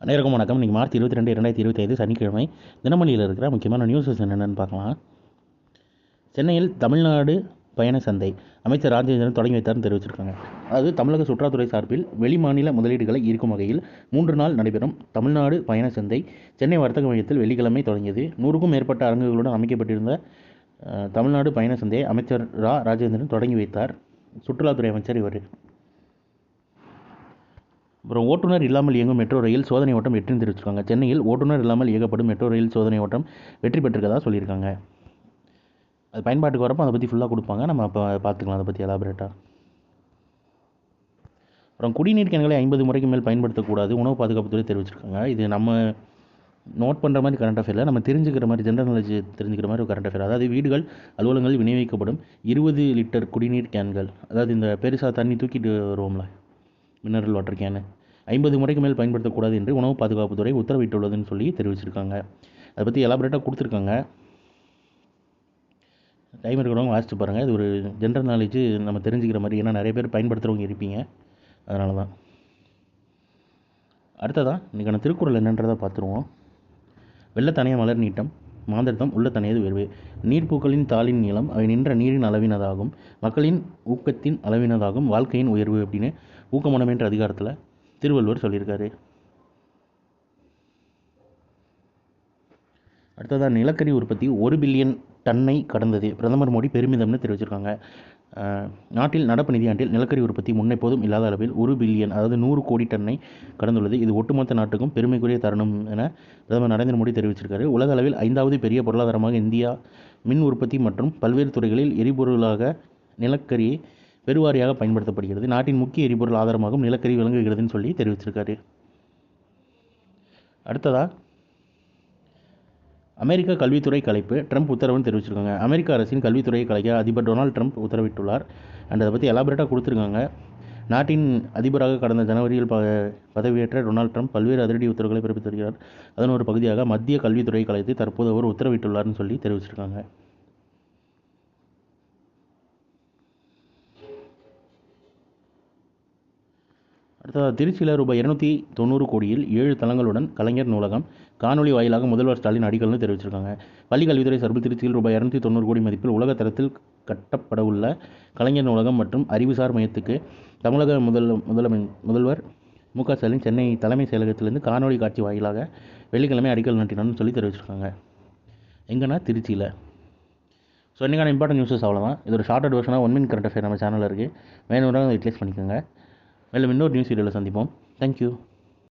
அனைவருக்கும் வணக்கம். இன்றைக்கி மார்ச் 22, 2025 சனிக்கிழமை. தினமணியில் இருக்கிற முக்கியமான நியூஸஸ் என்னென்னு பார்க்கலாம். சென்னையில் தமிழ்நாடு பயண சந்தை அமைச்சர் ராஜேந்திரன் தொடங்கி வைத்தார்னு தெரிவிச்சிருக்காங்க. அதாவது தமிழக சுற்றுலாத்துறை சார்பில் வெளிமாநில முதலீடுகளை ஈர்க்கும் வகையில் 3 நாள் நடைபெறும் தமிழ்நாடு பயண சந்தை சென்னை வர்த்தக மையத்தில் வெள்ளிக்கிழமை தொடங்கியது. 100க்கும் மேற்பட்ட அரங்குகளுடன் அமைக்கப்பட்டிருந்த தமிழ்நாடு பயண சந்தையை அமைச்சர் ராஜேந்திரன் தொடங்கி வைத்தார். சுற்றுலாத்துறை அமைச்சர் இவர். அப்புறம் ஓட்டுநர் இல்லாமல் இயங்கும் மெட்ரோ ரயில் சோதனை ஓட்டம் வெற்றின்னு தெரிவிச்சிருக்காங்க. சென்னையில் ஓட்டுநர் இல்லாமல் இயக்கப்படும் மெட்ரோ ரயில் சோதனை ஓட்டம் வெற்றி பெற்றிருக்கதா சொல்லியிருக்காங்க. அது பயன்பாட்டுக்கு வரப்போ அதை பற்றி ஃபுல்லாக கொடுப்பாங்க. நம்ம அப்போ பார்த்துக்கலாம் அதை பற்றி எலாபரேட்டாக. அப்புறம் குடிநீர் கேன்களை 50 முறைக்கு மேல் பயன்படுத்தக்கூடாது உணவு பாதுகாப்புத்துறை தெரிவிச்சிருக்காங்க. இது நம்ம நோட் பண்ணுற மாதிரி கரண்ட் அஃபேரில் நம்ம தெரிஞ்சுக்கிற மாதிரி ஜென்ரல் நாலேஜ் தெரிஞ்சுக்கிற மாதிரி ஒரு கரண்ட் அஃபேர். அதாவது வீடுகள் அலுவலகங்களில் விநியோகிக்கப்படும் 20 லிட்டர் குடிநீர் கேன்கள், அதாவது இந்த பெருசாக தண்ணி தூக்கிட்டு வருவோம்ல மினரல் வாட்டர் கேனு, 50 முறைக்கு மேல் பயன்படுத்தக்கூடாது என்று உணவு பாதுகாப்புத்துறை உத்தரவிட்டுள்ளதுன்னு சொல்லி தெரிவிச்சிருக்காங்க. அதை பற்றி எலாபரேட்டாக கொடுத்துருக்காங்க. டைம் இருக்கிறவங்க வாசித்து பாருங்கள். இது ஒரு ஜென்ரல் நாலேஜ் நம்ம தெரிஞ்சுக்கிற மாதிரி, ஏன்னா நிறைய பேர் பயன்படுத்துகிறவங்க இருப்பீங்க, அதனால தான். அடுத்ததான் இன்றைக்கான திருக்குறள் என்னன்றதை பார்த்துருவோம். வெள்ளத்தனைய மலர் நீட்டம் மாந்தர்த்தம் உள்ள தனையது உயர்வு. நீர்ப்பூக்களின் தாளின் நீளம் அவை நின்ற நீரின் அளவினதாகும், மக்களின் ஊக்கத்தின் அளவினதாகும் வாழ்க்கையின் உயர்வு அப்படின்னு ஊக்கமனம் என்ற அதிகாரத்தில் திருவள்ளுவர் சொல்லியிருக்காரு. அடுத்ததாக நிலக்கரி உற்பத்தி 1 பில்லியன் டன்னை கடந்தது, பிரதமர் மோடி பெருமிதம்னு தெரிவிச்சிருக்காங்க. நாட்டில் நடப்பு நிதியாண்டில் நிலக்கரி உற்பத்தி முன்னெப்போதும் இல்லாத அளவில் 1 பில்லியன், அதாவது 100 கோடி டன்னை கடந்துள்ளது. இது ஒட்டுமொத்த நாட்டுக்கும் பெருமைக்குரிய தருணம் என பிரதமர் நரேந்திர மோடி தெரிவிச்சிருக்காரு. உலக அளவில் 5வது பெரிய பொருளாதாரமாக இந்தியா மின் உற்பத்தி மற்றும் பல்வேறு துறைகளில் எரிபொருளாக நிலக்கரி பெருவாரியாக பயன்படுத்தப்படுகிறது. நாட்டின் முக்கிய எரிபொருள் ஆதாரமாகவும் நிலக்கரி விளங்குகிறதுன்னு சொல்லி தெரிவிச்சிருக்காரு. அடுத்ததாக அமெரிக்க கல்வித்துறை கலைப்பு ட்ரம்ப் உத்தரவுன்னு தெரிவிச்சிருக்காங்க. அமெரிக்க அரசின் கல்வித்துறையை கலைக்க அதிபர் டொனால்டு ட்ரம்ப் உத்தரவிட்டுள்ளார். அண்ட் அதை பற்றி எலாபரேட்டாக கொடுத்துருக்காங்க. நாட்டின் அதிபராக கடந்த ஜனவரியில் பதவியேற்ற டொனால்டு ட்ரம்ப் பல்வேறு அதிரடி உத்தரவுகளை பிறப்பித்து வருகிறார். அதன் ஒரு பகுதியாக மத்திய கல்வித்துறையை கலைத்து தற்போது அவர் உத்தரவிட்டுள்ளார்னு சொல்லி தெரிவிச்சிருக்காங்க. அடுத்ததாக திருச்சியில் ரூபாய் 290 கோடியில் 7 தளங்களுடன் கலைஞர் நூலகம் காணொலி வாயிலாக முதல்வர் ஸ்டாலின் அடிக்கல்னு தெரிவிச்சிருக்காங்க. பள்ளி கல்வித்துறை சார்பில் திருச்சியில் ரூபாய் 290 கோடி மதிப்பில் உலக தரத்தில் கட்டப்படவுள்ள கலைஞர் நூலகம் மற்றும் அறிவுசார் மையத்துக்கு தமிழக முதல்வர் மு க ஸ்டாலின் சென்னை தலைமை செயலகத்திலிருந்து காணொலி காட்சி வாயிலாக வெள்ளிக்கிழமை அடிக்கல் நாட்டினார்னு சொல்லி தெரிவிச்சிருக்காங்க. எங்கன்னா திருச்சியில். ஸோ இன்றைக்கான இம்பார்ட்டன்ட் நியூஸஸ் அவ்வளோதான். இது ஒரு ஷார்ட்டட் வெர்ஷனாக 1 மினிட் கரண்ட் அஃபேர் நம்ம சேனலில் இருக்குது. வேணும்னா யூட்டிலைஸ் பண்ணிக்கோங்க. மேலும் இன்னொரு நியூஸ் வீடியோவில் சந்திப்போம். தேங்க்யூ.